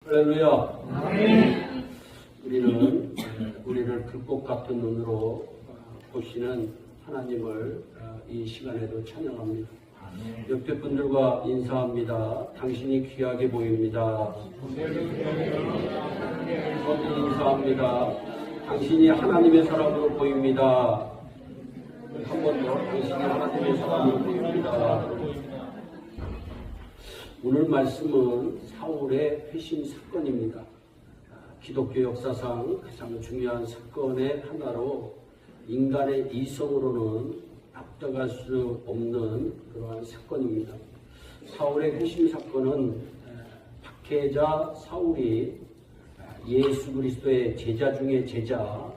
할렐루야. 우리를 불꽃 같은 눈으로 보시는 하나님을 이 시간에도 찬양합니다. 옆에 분들과 인사합니다. 당신이 귀하게 보입니다. 저도 인사합니다. 당신이 하나님의 사람으로 보입니다. 한 번 더, 당신이 하나님의 사람으로 보입니다. 오늘 말씀은 사울의 회심 사건입니다. 기독교 역사상 가장 중요한 사건의 하나로 인간의 이성으로는 압도할 수 없는 그러한 사건입니다. 사울의 회심 사건은 박해자 사울이 예수 그리스도의 제자 중에 제자,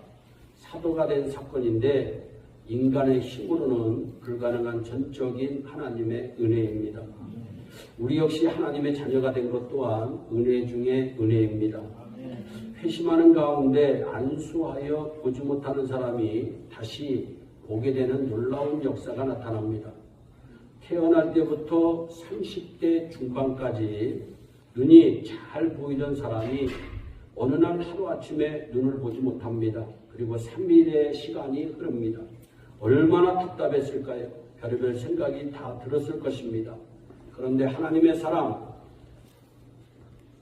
사도가 된 사건인데 인간의 힘으로는 불가능한 전적인 하나님의 은혜입니다. 우리 역시 하나님의 자녀가 된 것 또한 은혜 중에 은혜입니다. 회심하는 가운데 안수하여 보지 못하는 사람이 다시 보게 되는 놀라운 역사가 나타납니다. 태어날 때부터 30대 중반까지 눈이 잘 보이던 사람이 어느 날 하루아침에 눈을 보지 못합니다. 그리고 3일의 시간이 흐릅니다. 얼마나 답답했을까요? 별의별 생각이 다 들었을 것입니다. 그런데 하나님의 사람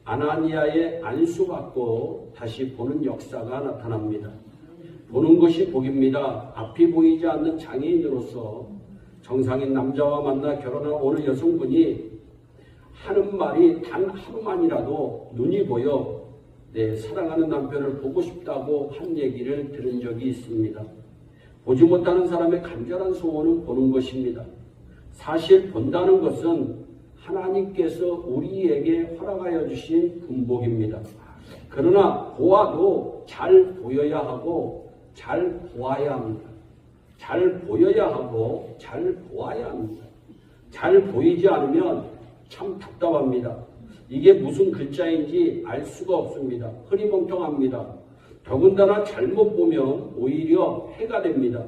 아나니아의 안수받고 다시 보는 역사가 나타납니다. 보는 것이 복입니다. 앞이 보이지 않는 장애인으로서 정상인 남자와 만나 결혼한 어느 여성분이 하는 말이 단 하루만이라도 눈이 보여 내 사랑하는 남편을 보고 싶다고 한 얘기를 들은 적이 있습니다. 보지 못하는 사람의 간절한 소원은 보는 것입니다. 사실 본다는 것은 하나님께서 우리에게 허락하여 주신 분복입니다. 그러나 보아도 잘 보여야 하고 잘 보아야 합니다. 잘 보여야 하고 잘 보아야 합니다. 잘 보이지 않으면 참 답답합니다. 이게 무슨 글자인지 알 수가 없습니다. 흐리멍텅합니다. 더군다나 잘못 보면 오히려 해가 됩니다.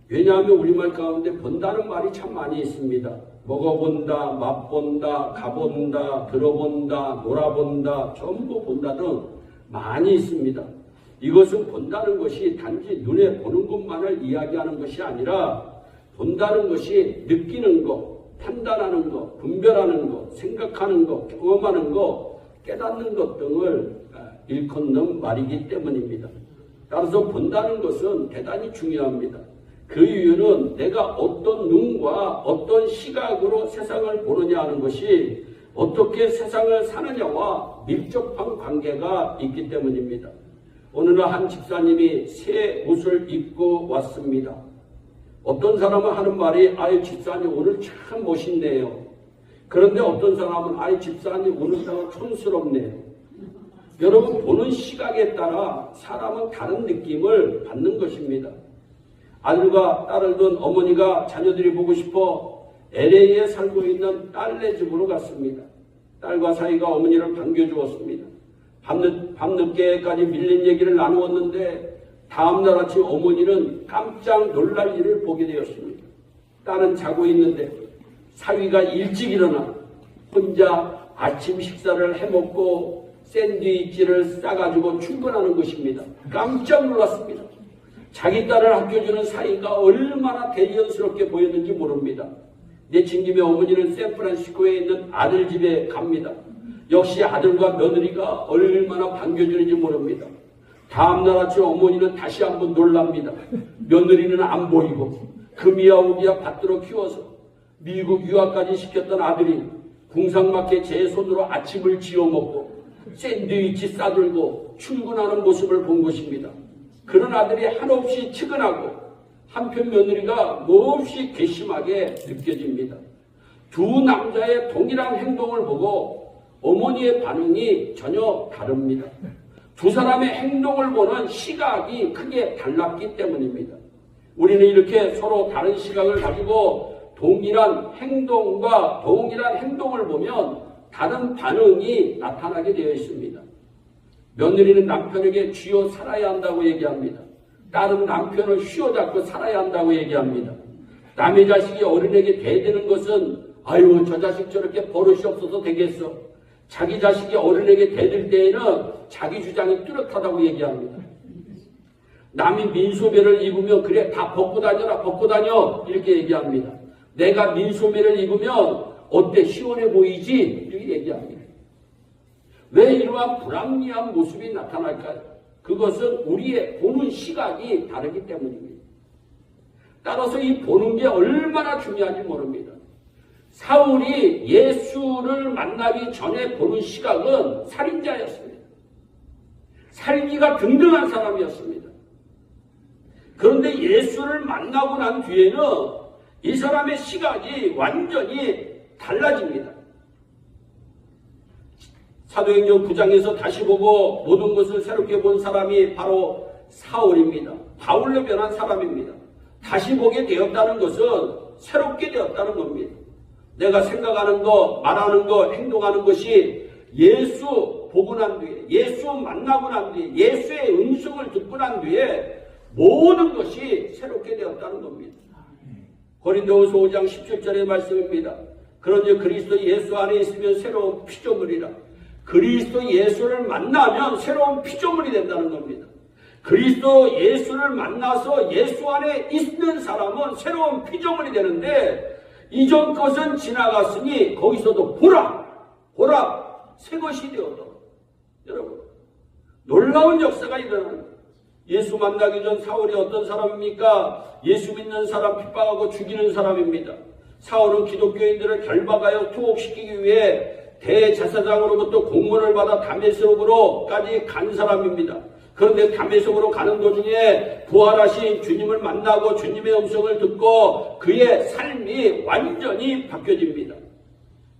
왜냐하면 우리말 가운데 본다는 말이 참 많이 있습니다. 먹어본다, 맛본다, 가본다, 들어본다, 놀아본다, 전부 본다 등 많이 있습니다. 이것은 본다는 것이 단지 눈에 보는 것만을 이야기하는 것이 아니라 본다는 것이 느끼는 것, 판단하는 것, 분별하는 것, 생각하는 것, 경험하는 것, 깨닫는 것 등을 일컫는 말이기 때문입니다. 따라서 본다는 것은 대단히 중요합니다. 그 이유는 내가 어떤 눈과 어떤 시각으로 세상을 보느냐 하는 것이 어떻게 세상을 사느냐와 밀접한 관계가 있기 때문입니다. 어느 날 한 집사님이 새 옷을 입고 왔습니다. 어떤 사람은 하는 말이 아유 집사님 오늘 참 멋있네요. 그런데 어떤 사람은 아유 집사님 오늘따라 촌스럽네요. 여러분 보는 시각에 따라 사람은 다른 느낌을 받는 것입니다. 아들과 딸을 둔 어머니가 자녀들이 보고 싶어 LA에 살고 있는 딸네 집으로 갔습니다. 딸과 사이가 어머니를 반겨주었습니다. 밤늦게까지 밀린 얘기를 나누었는데 다음날 아침 어머니는 깜짝 놀랄 일을 보게 되었습니다. 딸은 자고 있는데 사위가 일찍 일어나 혼자 아침 식사를 해먹고 샌드위치를 싸가지고 출근하는 것입니다. 깜짝 놀랐습니다. 자기 딸을 아껴주는 사이가 얼마나 대견스럽게 보였는지 모릅니다. 내친 김에 어머니는 샌프란시스코에 있는 아들 집에 갑니다. 역시 아들과 며느리가 얼마나 반겨주는지 모릅니다. 다음날 아침 어머니는 다시 한번 놀랍니다. 며느리는 안 보이고 금이야오기야 받들어 키워서 미국 유학까지 시켰던 아들이 궁상맞게 제 손으로 아침을 지어먹고 샌드위치 싸들고 출근하는 모습을 본 것입니다. 그런 아들이 한없이 측은하고 한편 며느리가 몹시 괘씸하게 느껴집니다. 두 남자의 동일한 행동을 보고 어머니의 반응이 전혀 다릅니다. 두 사람의 행동을 보는 시각이 크게 달랐기 때문입니다. 우리는 이렇게 서로 다른 시각을 가지고 동일한 행동과 동일한 행동을 보면 다른 반응이 나타나게 되어 있습니다. 며느리는 남편에게 쥐어 살아야 한다고 얘기합니다. 딸은 남편을 휘어잡고 살아야 한다고 얘기합니다. 남의 자식이 어른에게 대드는 것은 아유 저 자식 저렇게 버릇이 없어서 되겠어. 자기 자식이 어른에게 대들 때에는 자기 주장이 뚜렷하다고 얘기합니다. 남이 민소매를 입으면 그래 다 벗고 다녀라 벗고 다녀 이렇게 얘기합니다. 내가 민소매를 입으면 어때 시원해 보이지 이렇게 얘기합니다. 왜 이러한 불합리한 모습이 나타날까요? 그것은 우리의 보는 시각이 다르기 때문입니다. 따라서 이 보는 게 얼마나 중요한지 모릅니다. 사울이 예수를 만나기 전에 보는 시각은 살인자였습니다. 살기가 등등한 사람이었습니다. 그런데 예수를 만나고 난 뒤에는 이 사람의 시각이 완전히 달라집니다. 사도행전 9장에서 다시 보고 모든 것을 새롭게 본 사람이 바로 사울입니다. 바울로 변한 사람입니다. 다시 보게 되었다는 것은 새롭게 되었다는 겁니다. 내가 생각하는 거, 말하는 거, 행동하는 것이 예수 보고 난 뒤에, 예수 만나고 난 뒤에, 예수의 음성을 듣고 난 뒤에 모든 것이 새롭게 되었다는 겁니다. 고린도후서 5장 17절의 말씀입니다. 그런즉 그리스도 예수 안에 있으면 새로운 피조물이라. 그리스도 예수를 만나면 새로운 피조물이 된다는 겁니다. 그리스도 예수를 만나서 예수 안에 있는 사람은 새로운 피조물이 되는데 이전 것은 지나갔으니 거기서도 보라 새 것이 되었다. 여러분 놀라운 역사가 일어나는 거예요. 예수 만나기 전 사울이 어떤 사람입니까? 예수 믿는 사람 핍박하고 죽이는 사람입니다. 사울은 기독교인들을 결박하여 투옥시키기 위해 대제사장으로부터 공문을 받아 다메섹으로까지 간 사람입니다. 그런데 다메섹으로 가는 도중에 부활하신 주님을 만나고 주님의 음성을 듣고 그의 삶이 완전히 바뀌어집니다.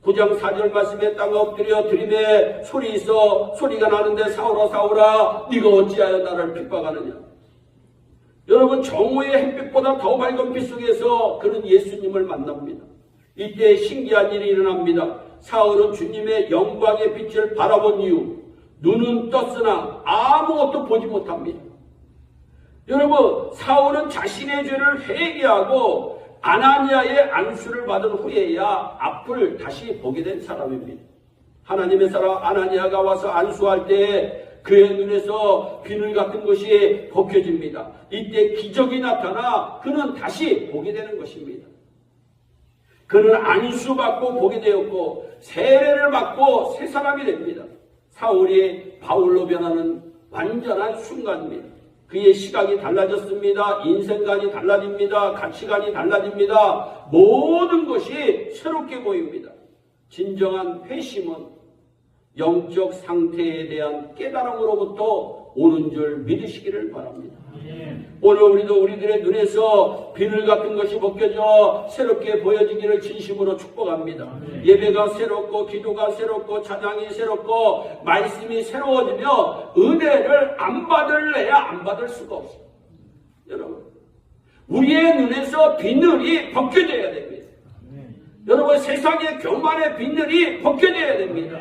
9장 4절 말씀에 땅에 엎드려 들림에 소리가 나는데 사울아 사울아 네가 어찌하여 나를 핍박하느냐. 여러분 정오의 햇빛보다 더 밝은 빛 속에서 그는 예수님을 만납니다. 이때 신기한 일이 일어납니다. 사울은 주님의 영광의 빛을 바라본 이후 눈은 떴으나 아무것도 보지 못합니다. 여러분 사울은 자신의 죄를 회개하고 아나니아의 안수를 받은 후에야 앞을 다시 보게 된 사람입니다. 하나님의 사람 아나니아가 와서 안수할 때 그의 눈에서 비늘 같은 것이 벗겨집니다. 이때 기적이 나타나 그는 다시 보게 되는 것입니다. 그는 안수받고 보게 되었고 세례를 받고 새 사람이 됩니다. 사울이 바울로 변하는 완전한 순간입니다. 그의 시각이 달라졌습니다. 인생관이 달라집니다. 가치관이 달라집니다. 모든 것이 새롭게 보입니다. 진정한 회심은 영적 상태에 대한 깨달음으로부터 오는 줄 믿으시기를 바랍니다. 오늘 우리도 우리들의 눈에서 비늘 같은 것이 벗겨져 새롭게 보여지기를 진심으로 축복합니다. 예배가 새롭고 기도가 새롭고 찬양이 새롭고 말씀이 새로워지며 은혜를 안 받을래야 안 받을 수가 없습니다. 여러분 우리의 눈에서 비늘이 벗겨져야 됩니다. 여러분 세상의 교만의 비늘이 벗겨져야 됩니다.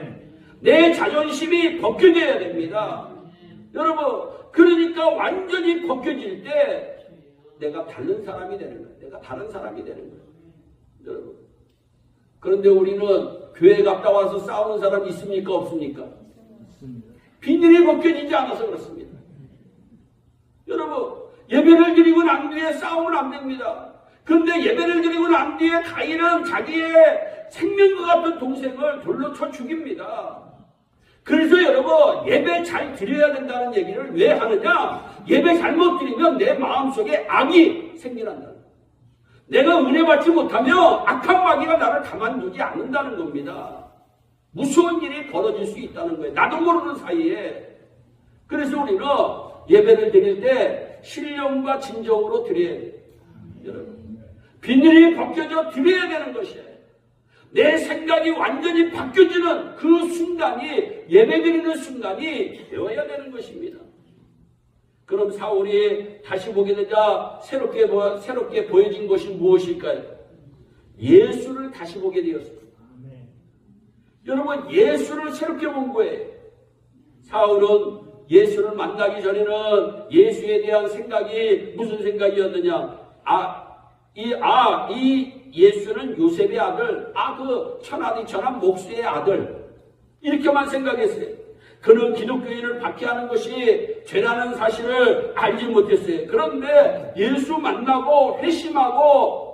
내 자존심이 벗겨져야 됩니다. 여러분 그러니까 완전히 벗겨질 때 내가 다른 사람이 되는 거예요. 내가 다른 사람이 되는 거예요. 여러분 그런데 우리는 교회 갔다 와서 싸우는 사람 있습니까? 없습니까? 비늘이 벗겨지지 않아서 그렇습니다. 여러분 예배를 드리고 난 뒤에 싸우면 안 됩니다. 그런데 예배를 드리고 난 뒤에 가인은 자기의 생명과 같은 동생을 돌로 쳐 죽입니다. 그래서 여러분 예배 잘 드려야 된다는 얘기를 왜 하느냐? 예배 잘못 드리면 내 마음속에 악이 생겨난다. 내가 은혜 받지 못하면 악한 마귀가 나를 가만두지 않는다는 겁니다. 무서운 일이 벌어질 수 있다는 거예요. 나도 모르는 사이에. 그래서 우리는 예배를 드릴 때 신령과 진정으로 드려야 돼요. 여러분 비늘이 벗겨져 드려야 되는 것이에요. 내 생각이 완전히 바뀌어지는 그 순간이 예배드리는 순간이 되어야 되는 것입니다. 그럼 사울이 다시 보게 되자 새롭게 보여진 것이 무엇일까요? 예수를 다시 보게 되었습니다. 여러분 예수를 새롭게 본 거예요. 사울은 예수를 만나기 전에는 예수에 대한 생각이 무슨 생각이었느냐? 이 예수는 요셉의 아들, 그 천하디 천한 목수의 아들. 이렇게만 생각했어요. 그는 기독교인을 박해하는 것이 죄라는 사실을 알지 못했어요. 그런데 예수 만나고 회심하고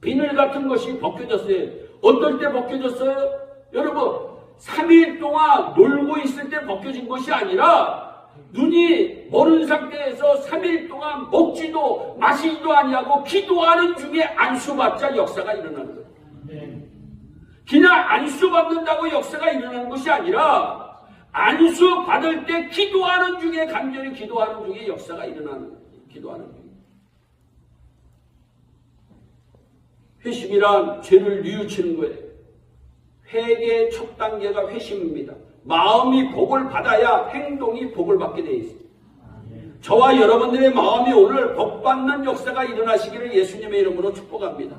비늘 같은 것이 벗겨졌어요. 어떨 때 벗겨졌어요? 여러분, 3일 동안 놀고 있을 때 벗겨진 것이 아니라 눈이 멀은 상태에서 3일 동안 먹지도 마시지도 아니하고 기도하는 중에 안수받자 역사가 일어나는 거예요. 그냥 안수받는다고 역사가 일어나는 것이 아니라 안수받을 때 기도하는 중에 간절히 기도하는 중에 역사가 일어나는 거예요. 기도하는 중에. 회심이란 죄를 뉘우치는 거예요. 회개의 첫 단계가 회심입니다. 마음이 복을 받아야 행동이 복을 받게 되어 있습니다. 저와 여러분들의 마음이 오늘 복받는 역사가 일어나시기를 예수님의 이름으로 축복합니다.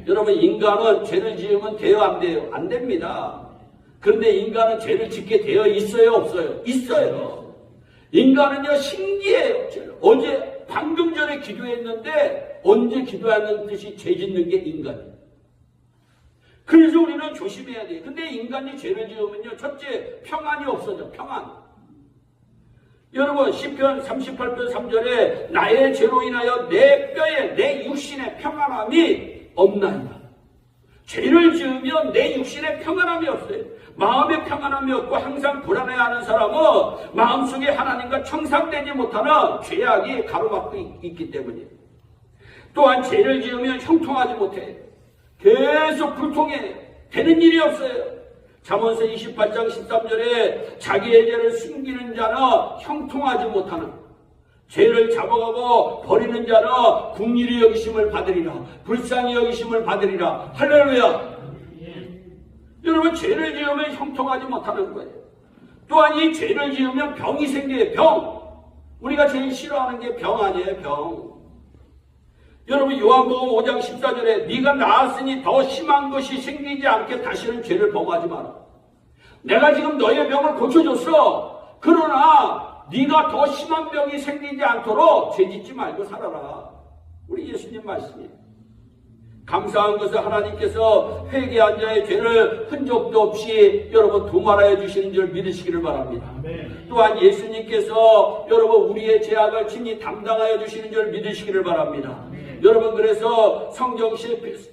여러분, 인간은 죄를 지으면 돼요, 안 돼요? 안 됩니다. 그런데 인간은 죄를 짓게 되어 있어요, 없어요? 있어요. 인간은요, 신기해요. 어제 방금 전에 기도했는데 언제 기도하는 듯이 죄 짓는 게 인간이에요. 그래서 우리는 조심해야 돼요. 근데 인간이 죄를 지으면요, 첫째, 평안이 없어져, 평안. 여러분, 시편 38편 3절에 나의 죄로 인하여 내 뼈에, 내 육신에 평안함이 없나이다. 죄를 지으면 내 육신에 평안함이 없어요. 마음에 평안함이 없고 항상 불안해하는 사람은 마음속에 하나님과 청산되지 못하는 죄악이 가로막고 있기 때문이에요. 또한 죄를 지으면 형통하지 못해. 계속 불통해. 되는 일이 없어요. 잠언서 28장 13절에 자기의 죄를 숨기는 자는 형통하지 못하는, 죄를 잡아가고 버리는 자는 긍휼히 여기심을 받으리라. 불쌍히 여기심을 받으리라. 할렐루야. 여러분, 죄를 지으면 형통하지 못하는 거예요. 또한 이 죄를 지으면 병이 생겨요. 병. 우리가 제일 싫어하는 게 병 아니에요. 병. 여러분, 요한복음 5장 14절에 네가 나았으니 더 심한 것이 생기지 않게 다시는 죄를 범하지 마라. 내가 지금 너의 병을 고쳐줬어. 그러나 네가 더 심한 병이 생기지 않도록 죄짓지 말고 살아라. 우리 예수님 말씀이에요. 감사한 것은 하나님께서 회개한 자의 죄를 흔적도 없이 여러분 도말하여 주시는 줄 믿으시기를 바랍니다. 또한 예수님께서 여러분 우리의 죄악을 친히 담당하여 주시는 줄 믿으시기를 바랍니다. 여러분, 그래서 성경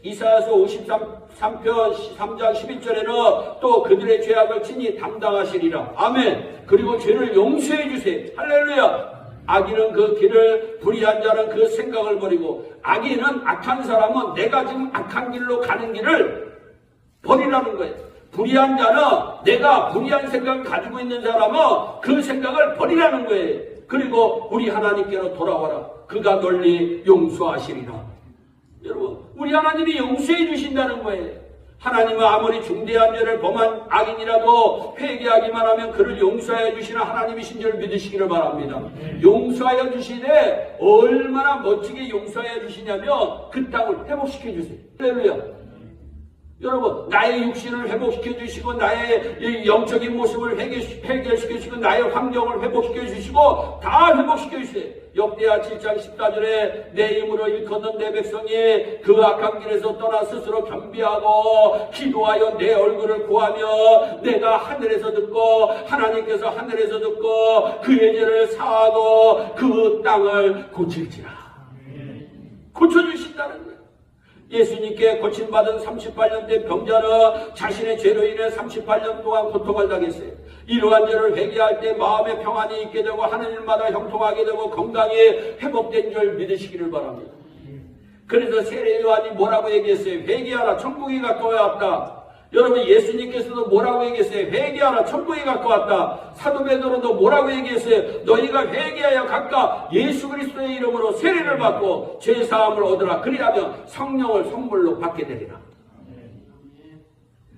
이사야서 53편 3장 11절에는 또 그들의 죄악을 친히 담당하시리라. 아멘. 그리고 죄를 용서해 주세요. 할렐루야. 악인은 그 길을, 불의한 자는 그 생각을 버리고, 악인은, 악한 사람은 내가 지금 악한 길로 가는 길을 버리라는 거예요. 불의한 자는, 내가 불의한 생각을 가지고 있는 사람은 그 생각을 버리라는 거예요. 그리고 우리 하나님께로 돌아와라. 그가 널리 용서하시리라. 여러분, 우리 하나님이 용서해 주신다는 거예요. 하나님은 아무리 중대한 죄를 범한 악인이라도 회개하기만 하면 그를 용서하여 주시는 하나님이신 줄 믿으시기를 바랍니다. 용서하여 주시되 얼마나 멋지게 용서하여 주시냐면 그 땅을 회복시켜 주세요. 할렐루야. 여러분, 나의 육신을 회복시켜 주시고 나의 영적인 모습을 해결시켜 주시고 나의 환경을 회복시켜 주시고 다 회복시켜 주세요. 역대하 7장 14절에 내 힘으로 일컫는 내 백성이 그 악한 길에서 떠나 스스로 겸비하고 기도하여 내 얼굴을 구하며 내가 하늘에서 듣고 하나님께서 하늘에서 듣고 그의 죄를 사하고 그 땅을 고칠지라. 고쳐주신다는 거예요. 예수님께 고침받은 38년 된 병자는 자신의 죄로 인해 38년 동안 고통을 당했어요. 이러한 죄를 회개할 때 마음의 평안이 있게 되고 하는 일마다 형통하게 되고 건강이 회복된 줄 믿으시기를 바랍니다. 그래서 세례 요한이 뭐라고 얘기했어요? 회개하라, 천국이 가까워왔다. 여러분, 예수님께서도 뭐라고 얘기했어요? 회개하라, 천국이 가까웠다. 사도 베드로도 뭐라고 얘기했어요? 너희가 회개하여 각각 예수 그리스도의 이름으로 세례를 받고 죄사함을 얻으라. 그리하면 성령을 선물로 받게 되리라.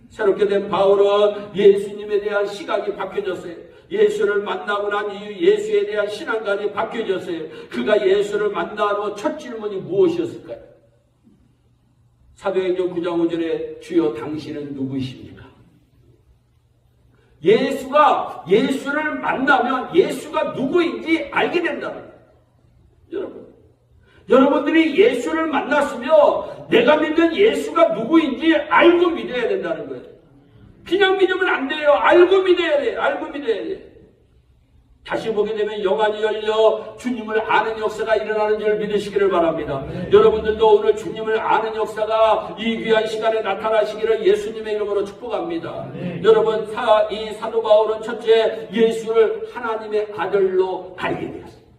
새롭게 된 바울은 예수님에 대한 시각이 바뀌어졌어요. 예수를 만나고 난 이후 예수에 대한 신앙관이 바뀌어졌어요. 그가 예수를 만나고 첫 질문이 무엇이었을까요? 사도행전 9장 5절에 주여 당신은 누구이십니까? 예수를 만나면 예수가 누구인지 알게 된다는 거예요. 여러분들이 예수를 만났으면 내가 믿는 예수가 누구인지 알고 믿어야 된다는 거예요. 그냥 믿으면 안 돼요. 알고 믿어야 돼요. 알고 믿어야 돼요. 다시 보게 되면 영안이 열려 주님을 아는 역사가 일어나는 줄 믿으시기를 바랍니다. 여러분들도 오늘 주님을 아는 역사가 이 귀한 시간에 나타나시기를 예수님의 이름으로 축복합니다. 여러분, 이 사도 바울은 첫째, 예수를 하나님의 아들로 알게 되었습니다.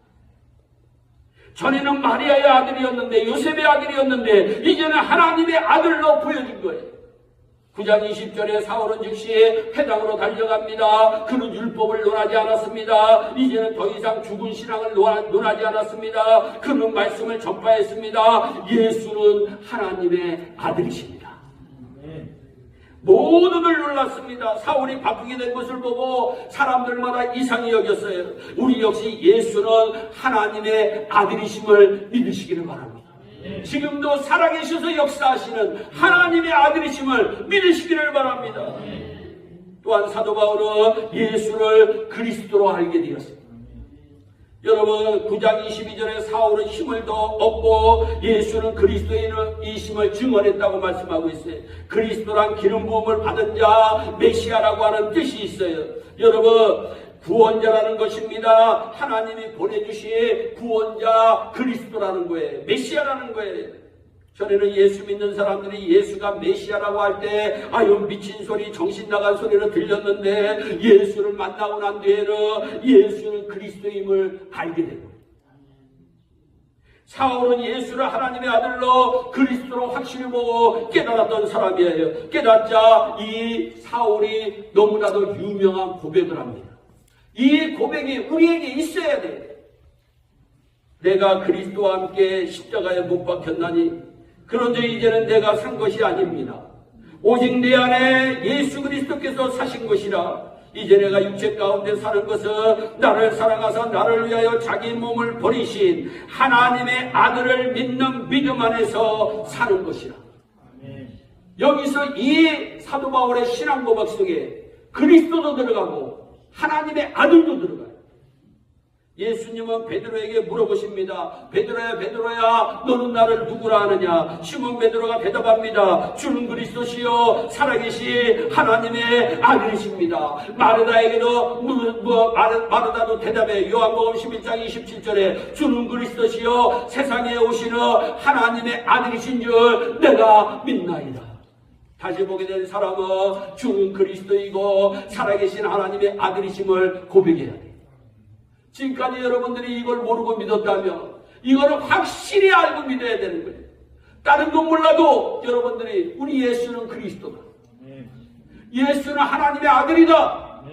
전에는 마리아의 아들이었는데, 요셉의 아들이었는데, 이제는 하나님의 아들로 보여진 거예요. 9장 20절에 사울은 즉시 회당으로 달려갑니다. 그는 율법을 논하지 않았습니다. 이제는 더 이상 죽은 신앙을 논하지 않았습니다. 그는 말씀을 전파했습니다. 예수는 하나님의 아들이십니다. 모두들 놀랐습니다. 사울이 바꾸게 된 것을 보고 사람들마다 이상히 여겼어요. 우리 역시 예수는 하나님의 아들이심을 믿으시기를 바랍니다. 지금도 살아계셔서 역사하시는 하나님의 아들이심을 믿으시기를 바랍니다. 또한 사도 바울은 예수를 그리스도로 알게 되었습니다. 여러분, 9장 22절에 사울은 힘을 더 얻고 예수는 그리스도인이심을 증언했다고 말씀하고 있어요. 그리스도란 기름 부음을 받은 자, 메시아라고 하는 뜻이 있어요. 여러분, 구원자라는 것입니다. 하나님이 보내주신 구원자 그리스도라는 거예요. 메시아라는 거예요. 전에는 예수 믿는 사람들이 예수가 메시아라고 할 때 아유 미친 소리, 정신 나간 소리로 들렸는데 예수를 만나고 난 뒤에는 예수는 그리스도임을 알게 되고, 사울은 예수를 하나님의 아들로 그리스도로 확실히 보고 깨달았던 사람이에요. 깨닫자 이 사울이 너무나도 유명한 고백을 합니다. 이 고백이 우리에게 있어야 돼요. 내가 그리스도와 함께 십자가에 못 박혔나니 그런데 이제는 내가 산 것이 아닙니다. 오직 내 안에 예수 그리스도께서 사신 것이라. 이제 내가 육체 가운데 사는 것은 나를 사랑하사 나를 위하여 자기 몸을 버리신 하나님의 아들을 믿는 믿음 안에서 사는 것이라. 여기서 이 사도 바울의 신앙 고백 속에 그리스도도 들어가고 하나님의 아들도 들어가요. 예수님은 베드로에게 물어보십니다. 베드로야, 베드로야, 너는 나를 누구라 하느냐? 시몬 베드로가 대답합니다. 주는 그리스도시요 살아계신 하나님의 아들이십니다. 마르다에게도 마르다도 대답해. 요한복음 11장 27절에 주는 그리스도시요 세상에 오시는 하나님의 아들이신 줄 내가 믿나이다. 다시 보게 된 사람은 주는 그리스도이고 살아계신 하나님의 아들이심을 고백해야 돼요. 지금까지 여러분들이 이걸 모르고 믿었다면 이거를 확실히 알고 믿어야 되는 거예요. 다른 건 몰라도 여러분들이 우리 예수는 그리스도다. 예수는 하나님의 아들이다.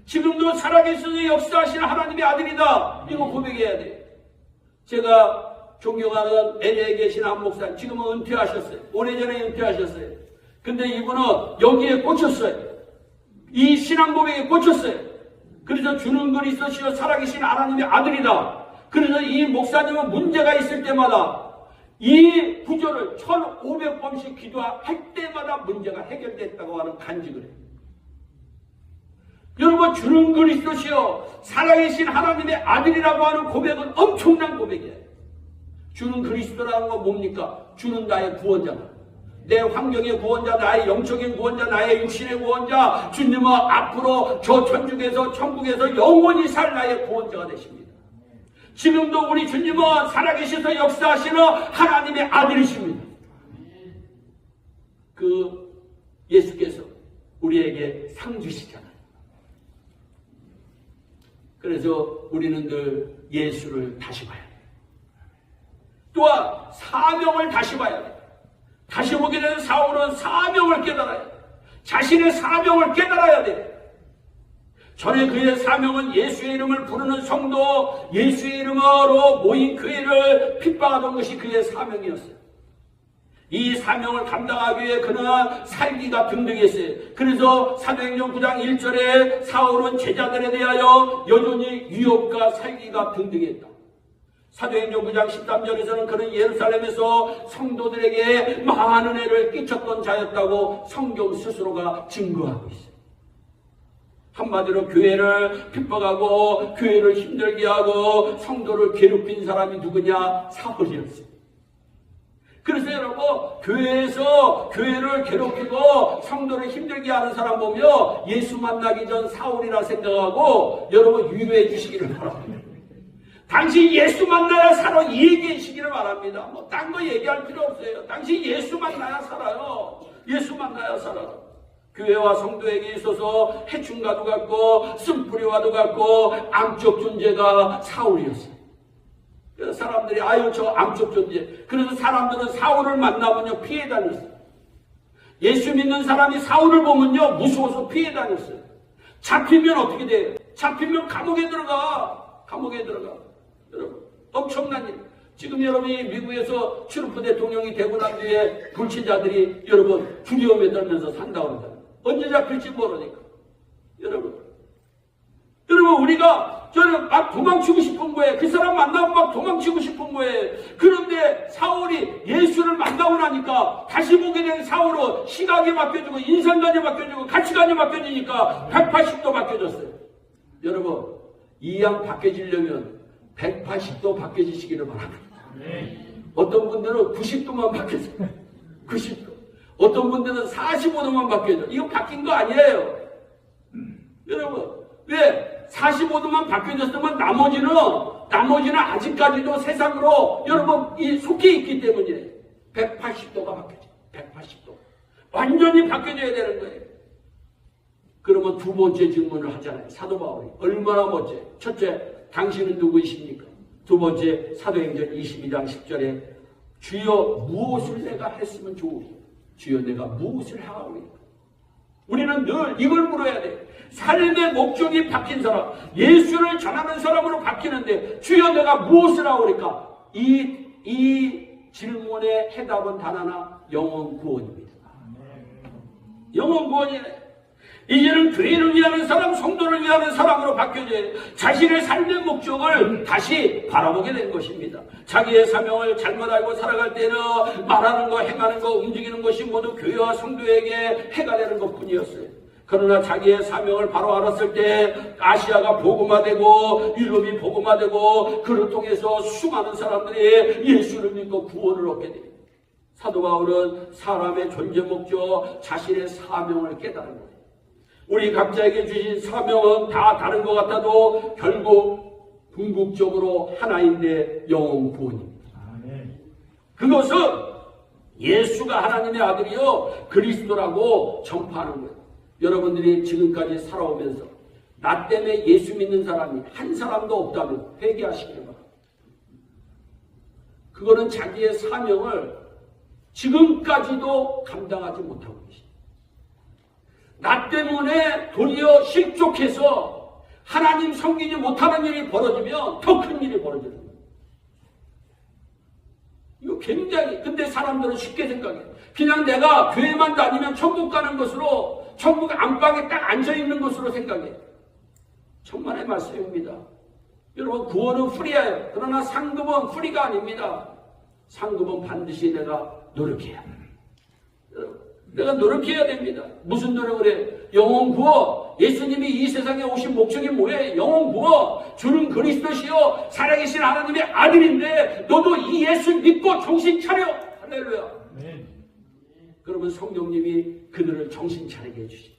지금도 살아계셔서 역사하시는 하나님의 아들이다. 이거 고백해야 돼요. 제가 존경하는 LA에 계신 한 목사님, 지금은 은퇴하셨어요. 오래전에 은퇴하셨어요. 근데 이분은 여기에 꽂혔어요. 이 신앙 고백에 꽂혔어요. 그래서 주는 그리스도시요 살아계신 하나님의 아들이다. 그래서 이 목사님은 문제가 있을 때마다 이 구절을 1500번씩 기도할 때마다 문제가 해결됐다고 하는 간증을 해요. 여러분, 주는 그리스도시요 살아계신 하나님의 아들이라고 하는 고백은 엄청난 고백이에요. 주는 그리스도라는 건 뭡니까? 주는 나의 구원자다. 내 환경의 구원자, 나의 영적인 구원자, 나의 육신의 구원자, 주님은 앞으로 저 천국에서 영원히 살 나의 구원자가 되십니다. 지금도 우리 주님은 살아계셔서 역사하시는 하나님의 아들이십니다. 그 예수께서 우리에게 상 주시잖아요. 그래서 우리는 늘 예수를 다시 봐야 돼요. 또한 사명을 다시 봐야 돼요. 다시 보게 되는 사울은 사명을 깨달아야 돼요. 자신의 사명을 깨달아야 돼요. 전에 그의 사명은 예수의 이름을 부르는 성도, 예수의 이름으로 모인 교회를 핍박하던 것이 그의 사명이었어요. 이 사명을 감당하기 위해 그는 살기가 등등했어요. 그래서 사도행전 9장 1절에 사울은 제자들에 대하여 여전히 위협과 살기가 등등했다. 사도행전 9장 13절에서는 그는 예루살렘에서 성도들에게 많은 해를 끼쳤던 자였다고 성경 스스로가 증거하고 있어요. 한마디로 교회를 핍박하고 교회를 힘들게 하고 성도를 괴롭힌 사람이 누구냐? 사울이었어요. 그래서 여러분, 교회에서 교회를 괴롭히고 성도를 힘들게 하는 사람 보면 예수 만나기 전 사울이라 생각하고 여러분 위로해 주시기를 바랍니다. 당신 예수 만나야 살아, 이 얘기해 주시기를 바랍니다. 뭐 딴 거 얘기할 필요 없어요. 당신 예수 만나야 살아요. 예수 만나야 살아. 교회와 성도에게 있어서 해충과도 같고 쓴뿌리와도 같고 암적 존재가 사울이었어요. 그래서 사람들이 아유 저 암적 존재. 그래서 사람들은 사울을 만나면요 피해 다녔어요. 예수 믿는 사람이 사울을 보면요 무서워서 피해 다녔어요. 잡히면 어떻게 돼요? 잡히면 감옥에 들어가. 감옥에 들어가. 여러분 엄청난 일. 지금 여러분이 미국에서 트럼프 대통령이 되고 난 뒤에 불신자들이 여러분 두려움에 떨면서 산다고 그러잖아요. 언제 잡힐지 모르니까. 여러분 우리가 저는 막 도망치고 싶은 거예요. 그 사람 만나고 막 도망치고 싶은 거예요. 그런데 사울이 예수를 만나고 나니까 다시 보게 된 사울은 시각이 바뀌어지고 인생관이 바뀌어지고 가치관이 바뀌어지니까 180도 바뀌어졌어요. 여러분 이 양 바뀌어지려면 180도 바뀌어지시기를 바랍니다. 어떤 분들은 90도만 바뀌어져요. 90도. 어떤 분들은 45도만 바뀌어져. 이거 바뀐 거 아니에요. 여러분 왜 45도만 바뀌어졌으면 나머지는 아직까지도 세상으로 여러분 속해 있기 때문이에요. 180도가 바뀌어져. 180도. 완전히 바뀌어져야 되는 거예요. 그러면 두 번째 질문을 하잖아요. 사도 바울이. 얼마나 멋져요. 첫째, 당신은 누구이십니까? 두 번째, 사도행전 22장 10절에 주여 무엇을 내가 했으면 좋으리? 주여 내가 무엇을 하오리까? 우리는 늘 이걸 물어야 돼. 삶의 목적이 바뀐 사람, 예수를 전하는 사람으로 바뀌는데 주여 내가 무엇을 하오리까? 이 질문의 해답은 단 하나, 영혼 구원입니다. 영혼 구원이네. 이제는 교회를 위하는 사람, 성도를 위하는 사람으로 바뀌어져야 자신의 삶의 목적을 다시 바라보게 된 것입니다. 자기의 사명을 잘못 알고 살아갈 때는 말하는 거, 행하는 거, 움직이는 것이 모두 교회와 성도에게 해가 되는 것뿐이었어요. 그러나 자기의 사명을 바로 알았을 때 아시아가 복음화되고 유럽이 복음화되고 그를 통해서 수많은 사람들이 예수를 믿고 구원을 얻게 돼요. 사도 바울은 사람의 존재 목적, 자신의 사명을 깨달은 거예요. 우리 각자에게 주신 사명은 다 다른 것 같아도 결국 궁극적으로 하나인데 영혼 구원입니다. 그것은 예수가 하나님의 아들이요 그리스도라고 전파하는 거예요. 여러분들이 지금까지 살아오면서 나 때문에 예수 믿는 사람이 한 사람도 없다면 회개하시기를 바랍니다. 그거는 자기의 사명을 지금까지도 감당하지 못하고 계십니다. 나 때문에 도리어 실족해서 하나님 섬기지 못하는 일이 벌어지면 더 큰 일이 벌어지는 거예요. 이거 굉장히, 근데 사람들은 쉽게 생각해요. 그냥 내가 교회만 다니면 천국 가는 것으로, 천국 안방에 딱 앉아있는 것으로 생각해요. 천만의 말씀입니다. 여러분 구원은 프리예요. 그러나 상급은 프리가 아닙니다. 상급은 반드시 내가 노력해야 합니다. 내가 노력해야 됩니다. 무슨 노력을 해? 영혼 구원. 예수님이 이 세상에 오신 목적이 뭐예요? 영혼 구원. 주는 그리스도시요 살아계신 하나님의 아들인데 너도 이 예수 믿고 정신 차려. 할렐루야. 네. 그러면 성령님이 그들을 정신 차리게 해주시.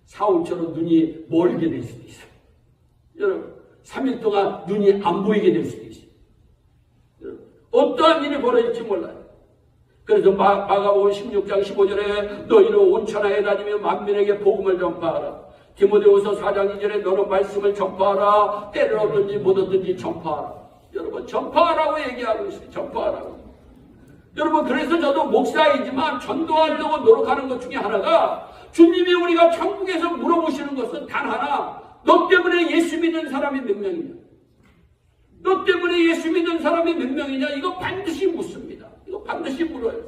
사울처럼 눈이 멀게 될 수도 있어요. 여러분 3일 동안 눈이 안 보이게 될 수도 있어요. 여러분, 어떠한 일이 벌어질지 몰라요. 그래서 마가복음 16장 15절에 너희는 온 천하에 다니며 만민에게 복음을 전파하라. 디모데후서 4장 2절에 너는 말씀을 전파하라. 때를 얻든지 못 얻든지 전파하라. 여러분 전파하라고 얘기하고 있어요. 전파하라고. 여러분 그래서 저도 목사이지만 전도하려고 노력하는 것 중에 하나가 주님이 우리가 천국에서 물어보시는 것은 단 하나. 너 때문에 예수 믿는 사람이 몇 명이냐? 너 때문에 예수 믿는 사람이 몇 명이냐? 이거 반드시 묻습니다. 이거 반드시 물어요.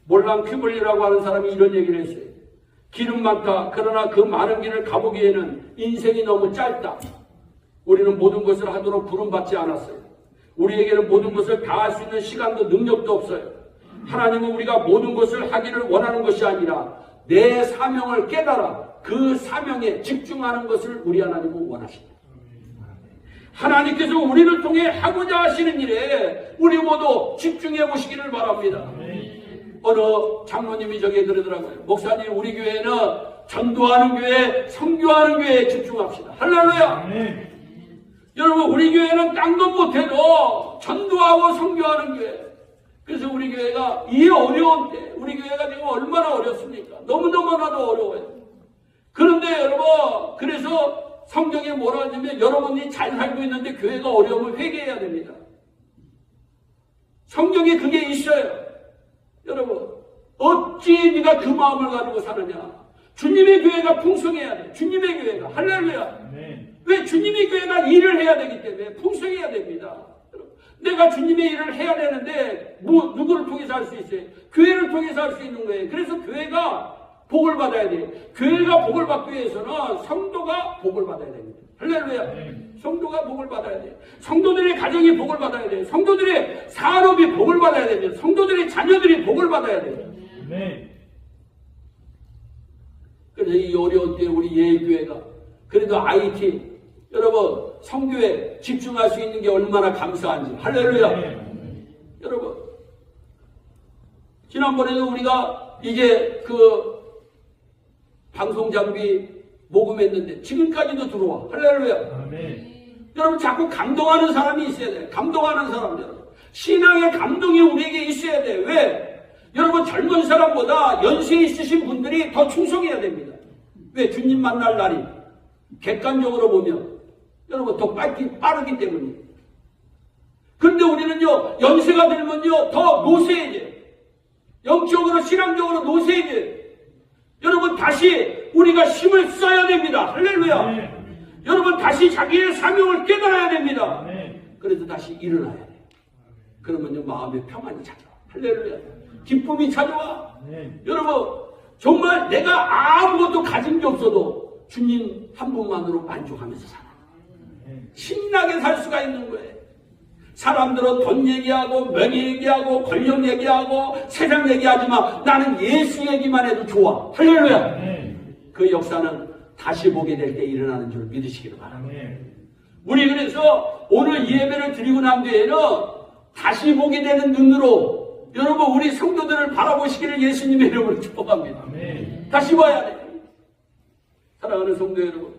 몰랑 퀴블리라고 하는 사람이 이런 얘기를 했어요. 길은 많다. 그러나 그 많은 길을 가보기에는 인생이 너무 짧다. 우리는 모든 것을 하도록 부름받지 않았어요. 우리에게는 모든 것을 다 할 수 있는 시간도 능력도 없어요. 하나님은 우리가 모든 것을 하기를 원하는 것이 아니라 내 사명을 깨달아 그 사명에 집중하는 것을 우리 하나님은 원하십니다. 하나님께서 우리를 통해 하고자 하시는 일에 우리 모두 집중해 보시기를 바랍니다. 어느 장로님이 저게 그러더라고요. 목사님, 우리 교회는 전도하는 교회, 선교하는 교회에 집중합시다. 할렐루야. 여러분, 우리 교회는 딴 것 못해도 전도하고 선교하는 교회. 그래서 우리 교회가 이 어려운 때, 우리 교회가 지금 얼마나 어렵습니까? 너무너무나도 어려워요. 그런데 여러분, 그래서 성경에 뭐라 하냐면 여러분이 잘 살고 있는데 교회가 어려우면 회개해야 됩니다. 성경에 그게 있어요. 여러분, 어찌 네가 그 마음을 가지고 사느냐? 주님의 교회가 풍성해야 돼. 주님의 교회가. 할렐루야. 왜? 주님의 교회가 일을 해야 되기 때문에 풍성해야 됩니다. 내가 주님의 일을 해야 되는데 누구를 통해서 할 수 있어요? 교회를 통해서 할 수 있는 거예요. 그래서 교회가 복을 받아야 돼요. 교회가 복을 받기 위해서는 성도가 복을 받아야 됩니다. 할렐루야. 성도가 복을 받아야 돼요. 성도들의 가정이 복을 받아야 돼요. 성도들의 산업이 복을 받아야 됩니다. 성도들의 자녀들이 복을 받아야 돼요. 그래서 이 어려운 때 우리 예일교회가 그래도 IT 여러분 성교에 집중할 수 있는 게 얼마나 감사한지. 할렐루야. 여러분 지난번에도 우리가 이제 그 방송 장비 모금했는데 지금까지도 들어와. 할렐루야. 여러분 자꾸 감동하는 사람이 있어야 돼요. 감동하는 사람들. 신앙의 감동이 우리에게 있어야 돼요. 왜? 여러분 젊은 사람보다 연세 있으신 분들이 더 충성해야 됩니다. 왜? 주님 만날 날이 객관적으로 보면 여러분 더 빠르기 때문이에요. 그런데 우리는요 연세가 들면요 더 노쇠해져요. 영적으로 신앙적으로 노쇠해져요. 여러분 다시 우리가 힘을 써야 됩니다. 할렐루야. 여러분 다시 자기의 사명을 깨달아야 됩니다. 그래서 다시 일어나야 돼요. 그러면요 마음의 평안이 찾아와. 할렐루야. 기쁨이 찾아와. 여러분 정말 내가 아무것도 가진 게 없어도 주님 한 분만으로 만족하면서 살아. 신나게 살 수가 있는 거예요. 사람들은 돈 얘기하고 명예 얘기하고 권력 얘기하고 세상 얘기하지만 나는 예수 얘기만 해도 좋아. 할렐루야. 그 역사는 다시 보게 될 때 일어나는 줄 믿으시기를 바랍니다. 우리 그래서 오늘 예배를 드리고 난 뒤에는 다시 보게 되는 눈으로 여러분 우리 성도들을 바라보시기를 예수님의 이름으로 축복합니다. 다시 봐야 돼요. 사랑하는 성도 여러분,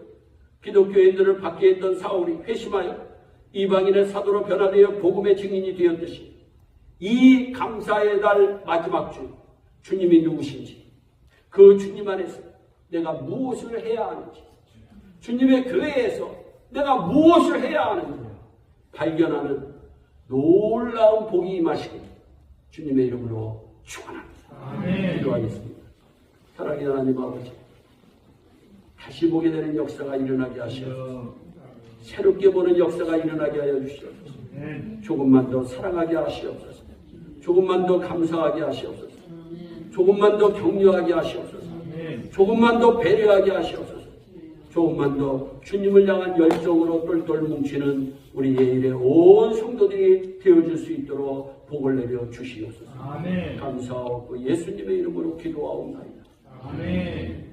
기독교인들을 밖에 있던 사울이 회심하여 이방인의 사도로 변화되어 복음의 증인이 되었듯이 이 감사의 달 마지막 주 주님이 누구신지 그 주님 안에서 내가 무엇을 해야 하는지 주님의 교회에서 내가 무엇을 해야 하는지 발견하는 놀라운 복이 임하시길 주님의 이름으로 축원합니다. 기도하겠습니다. 사랑하는 하나님 아버지, 다시 보게 되는 역사가 일어나게 하시옵소서. 새롭게 보는 역사가 일어나게 하여 주시옵소서. 조금만 더 사랑하게 하시옵소서. 조금만 더 감사하게 하시옵소서. 조금만 더 격려하게 하시옵소서. 조금만 더 배려하게 하시옵소서. 조금만 더 주님을 향한 열정으로 똘똘 뭉치는 우리 예일의 온 성도들이 되어줄 수 있도록 복을 내려 주시옵소서. 감사하고 예수님의 이름으로 기도하옵나이다. 아멘.